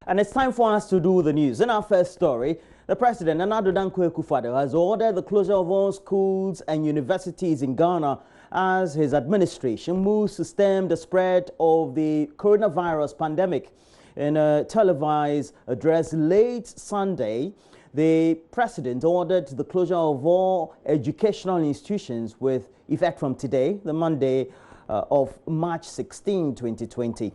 And it's time for us to do the news. In our first story, the President, Nana Addo Dankwa Akufo-Addo, has ordered the closure of all schools and universities in Ghana as his administration moves to stem the spread of the coronavirus pandemic. In a televised address late Sunday, the President ordered the closure of all educational institutions with effect from today, the Monday of March 16, 2020.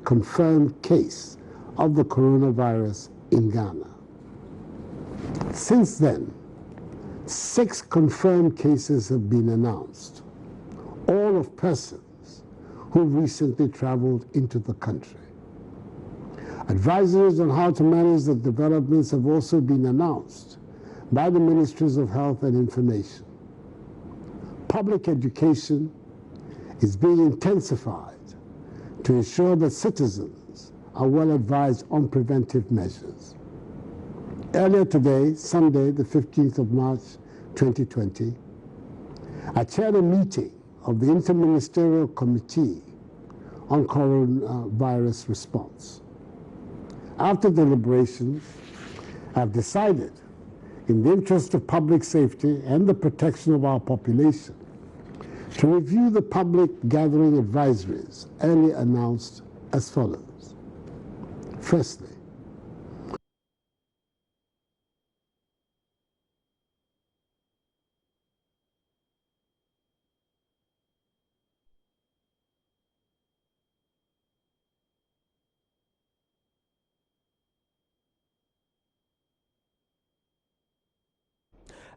Confirmed case of the coronavirus in Ghana. Since then, 6 confirmed cases have been announced, all of persons who recently traveled into the country. Advisories on how to manage the developments have also been announced by the Ministries of Health and Information. Public education is being intensified to ensure that citizens are well advised on preventive measures. Earlier today, Sunday, the 15th of March, 2020, I chaired a meeting of the Interministerial Committee on Coronavirus Response. After deliberations, I've decided, in the interest of public safety and the protection of our population, to review the public gathering advisories earlier announced as follows. Firstly,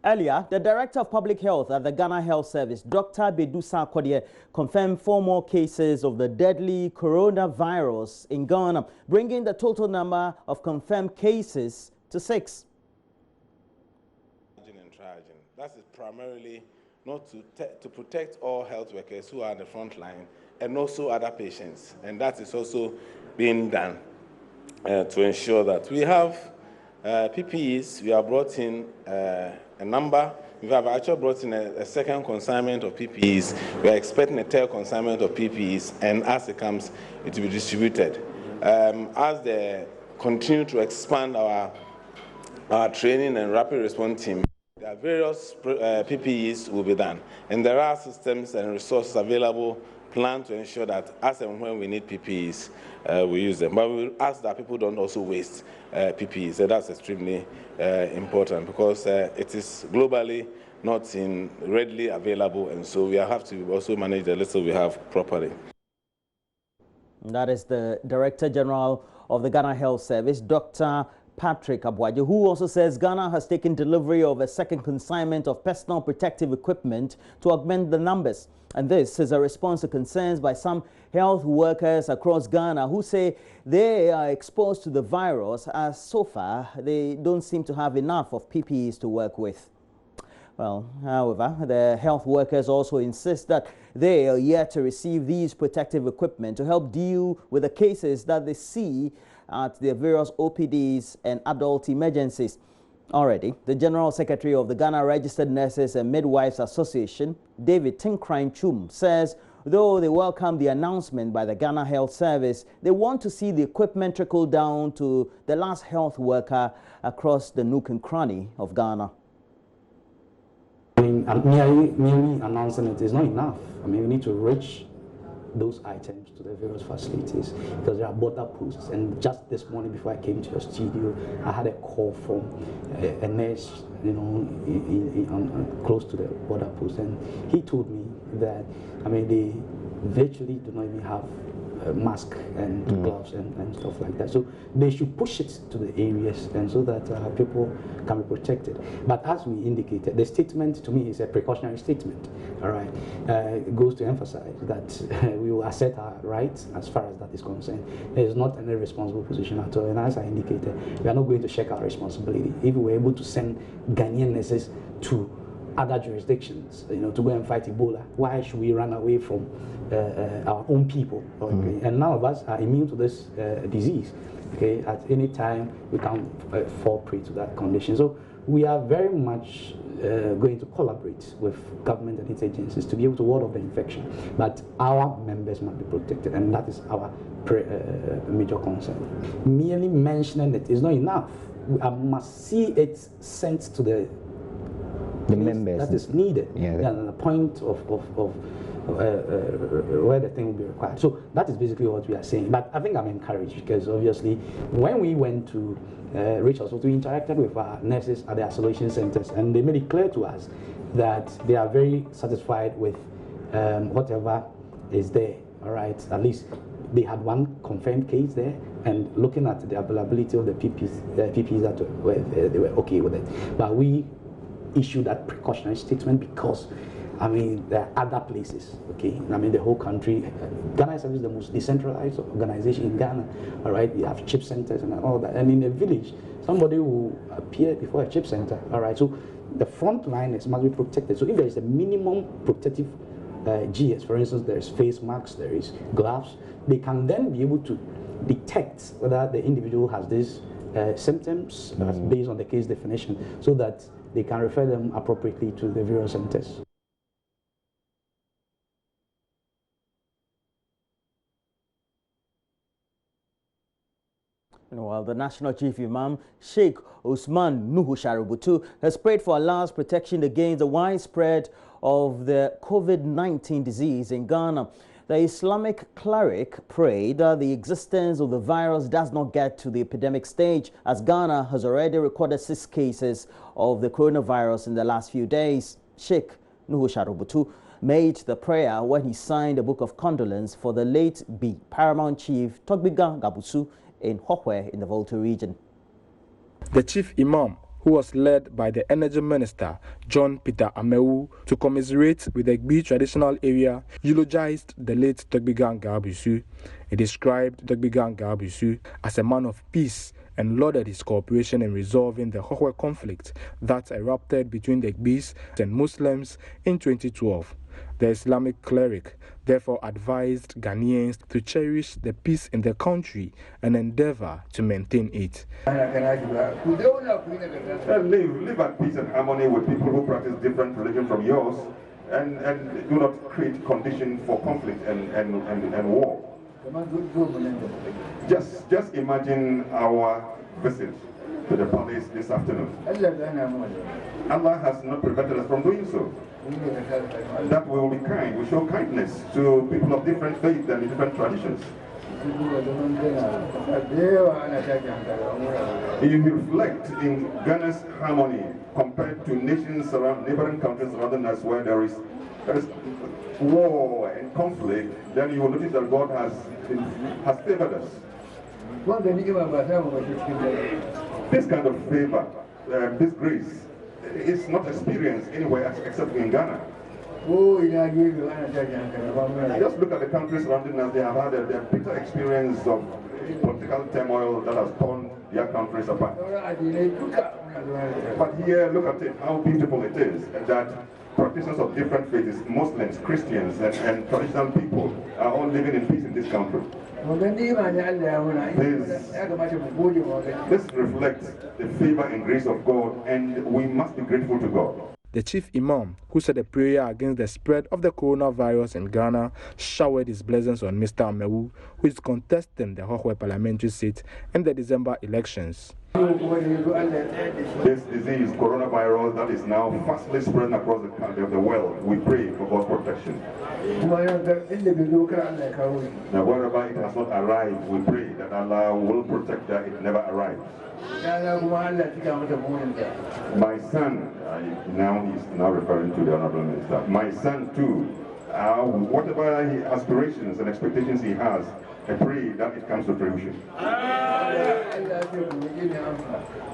earlier, the Director of Public Health at the Ghana Health Service, Dr. Bedusa Kodie, confirmed 4 more cases of the deadly coronavirus in Ghana, bringing the total number of confirmed cases to 6. That is primarily not to protect all health workers who are on the front line and also other patients. And that is also being done to ensure that we have PPEs. We have brought in a number. We have actually brought in a second consignment of PPEs. We are expecting a third consignment of PPEs, and as it comes, it will be distributed. As they continue to expand our training and rapid response team, there are various PPEs will be done, and there are systems and resources available planned to ensure that as and when we need PPEs, we use them. But we will ask that people don't also waste PPEs. And that's extremely important because it is globally not readily available, and so we have to also manage the little we have properly. That is the Director General of the Ghana Health Service, Dr. Patrick Abuaje, who also says Ghana has taken delivery of a second consignment of personal protective equipment to augment the numbers. And this is a response to concerns by some health workers across Ghana who say they are exposed to the virus as so far they don't seem to have enough of PPEs to work with. Well, however, the health workers also insist that they are yet to receive these protective equipment to help deal with the cases that they see at their various OPDs and adult emergencies. Already, the General Secretary of the Ghana Registered Nurses and Midwives Association, David Tinkrine Chum, says though they welcome the announcement by the Ghana Health Service, they want to see the equipment trickle down to the last health worker across the nook and cranny of Ghana. I mean, merely announcing it is not enough. I mean, we need to reach those items to the various facilities because there are border posts. And just this morning before I came to your studio, I had a call from a nurse, you know, close to the border post, and he told me that, I mean, they virtually do not even have mask and gloves and stuff like that. So they should push it to the areas and so that people can be protected. But as we indicated, the statement to me is a precautionary statement. All right, it goes to emphasize that we will assert our rights as far as that is concerned. It is not an irresponsible position at all. And as I indicated, we are not going to shirk our responsibility. If we were able to send Ghanaian nurses to other jurisdictions, you know, to go and fight Ebola, why should we run away from our own people? Okay? And none of us are immune to this disease. Okay, at any time we can fall prey to that condition. So we are very much going to collaborate with government and its agencies to be able to ward off the infection. But our members must be protected, and that is our major concern. Merely mentioning it is not enough. I must see it sent to the members that is needed. Yeah. The point of where the thing will be required. So that is basically what we are saying. But I think I'm encouraged because obviously when we went to reach us, we interacted with our nurses at the isolation centers, and they made it clear to us that they are very satisfied with whatever is there. All right, at least they had one confirmed case there, and looking at the availability of the PPs that they were okay with it. But we issued that precautionary statement because, I mean, there are other places, okay? I mean, the whole country, Ghana is the most decentralized organization in Ghana, all right? You have chip centers and all that. And in a village, somebody will appear before a chip center, all right? So the front liners must be protected. So if there is a minimum protective GS, for instance, there is face masks, there is gloves, they can then be able to detect whether the individual has these symptoms based on the case definition, so that they can refer them appropriately to the various centers. While the National Chief Imam, Sheikh Usman Nuhu Sharubutu, has prayed for Allah's protection against the widespread of the COVID-19 disease in Ghana. The Islamic cleric prayed that the existence of the virus does not get to the epidemic stage, as Ghana has already recorded 6 cases of the coronavirus in the last few days. Sheikh Nuhu Sharubutu made the prayer when he signed a book of condolence for the late Paramount Chief Togbiga Gabusu in Hokwe in the Volta region. The Chief Imam, who was led by the Energy Minister, John Peter Amewu, to commiserate with the Gbi traditional area, eulogized the late Togbiga Gabusu. He described Togbiga Gabusu as a man of peace and lauded his cooperation in resolving the Hokwe conflict that erupted between the Gbis and Muslims in 2012. The Islamic cleric therefore advised Ghanaians to cherish the peace in the country and endeavor to maintain it. Live at peace and harmony with people who practice different religion from yours, and do not create conditions for conflict and war. Just imagine our visit to the palace this afternoon. Allah has not prevented us from doing so. That we will be kind, we show kindness to people of different faiths and different traditions. You reflect in Ghana's harmony compared to nations around, neighboring countries surrounding us, where there is war and conflict, then you will notice that God has favored us. This kind of favor, this grace, is not experienced anywhere except in Ghana. Just look at the countries surrounding us. They have had a bitter experience of political turmoil that has torn their countries apart. But here, look at it, how beautiful it is that practitioners of different faiths, Muslims, Christians, and traditional people are all living in peace in this country. This reflects the favor and grace of God, and we must be grateful to God. The Chief Imam, who said a prayer against the spread of the coronavirus in Ghana, showered his blessings on Mr. Amewu, who is contesting the Hokwe parliamentary seat in the December elections. This disease, coronavirus, that is now fastly spreading across the world, we pray for God's protection. Now, wherever it has not arrived, we pray that Allah will protect that it never arrives. My son, he's now referring to the Honorable Minister, my son too, whatever aspirations and expectations he has, I pray that it comes to fruition.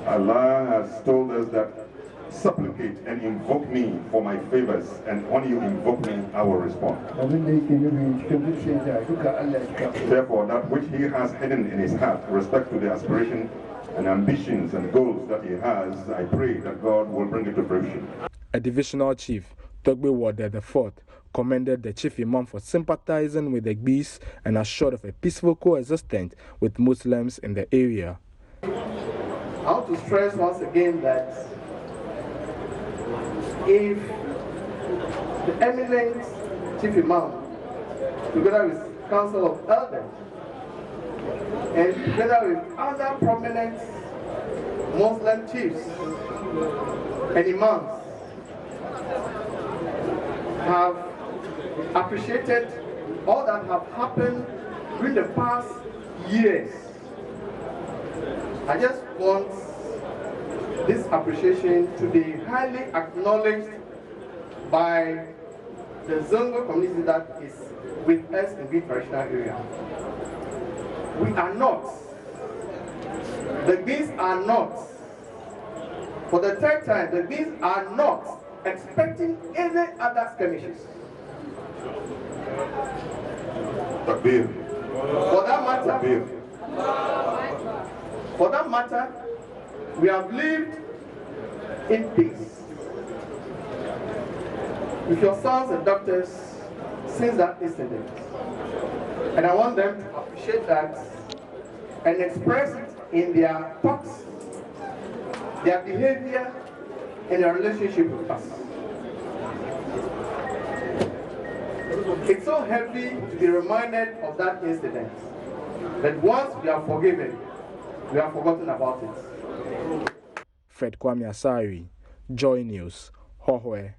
Allah has told us that supplicate and invoke me for my favors, and when you invoke me, I will respond. Therefore, that which he has hidden in his heart, respect to the aspiration and ambitions and goals that he has, I pray that God will bring it to fruition. A divisional chief, Togbe Wode IV, commended the Chief Imam for sympathizing with the Gbis and assured of a peaceful coexistence with Muslims in the area. I want to stress once again that if the eminent Chief Imam, together with Council of Elders, and together with other prominent Muslim chiefs and Imams, have appreciated all that have happened during the past years. I just want this appreciation to be highly acknowledged by the Zongo community that is with us in the traditional area. We are not, the Bees are not, for the third time, the Bees are not expecting any other skirmishes. For that matter, we have lived in peace with your sons and daughters since that incident. And I want them to appreciate that and express it in their thoughts, their behavior, and their relationship with us. It's so heavy to be reminded of that incident that once we are forgiven, we have forgotten about it. Fred Kwame Asari, Joy News, Hohwe.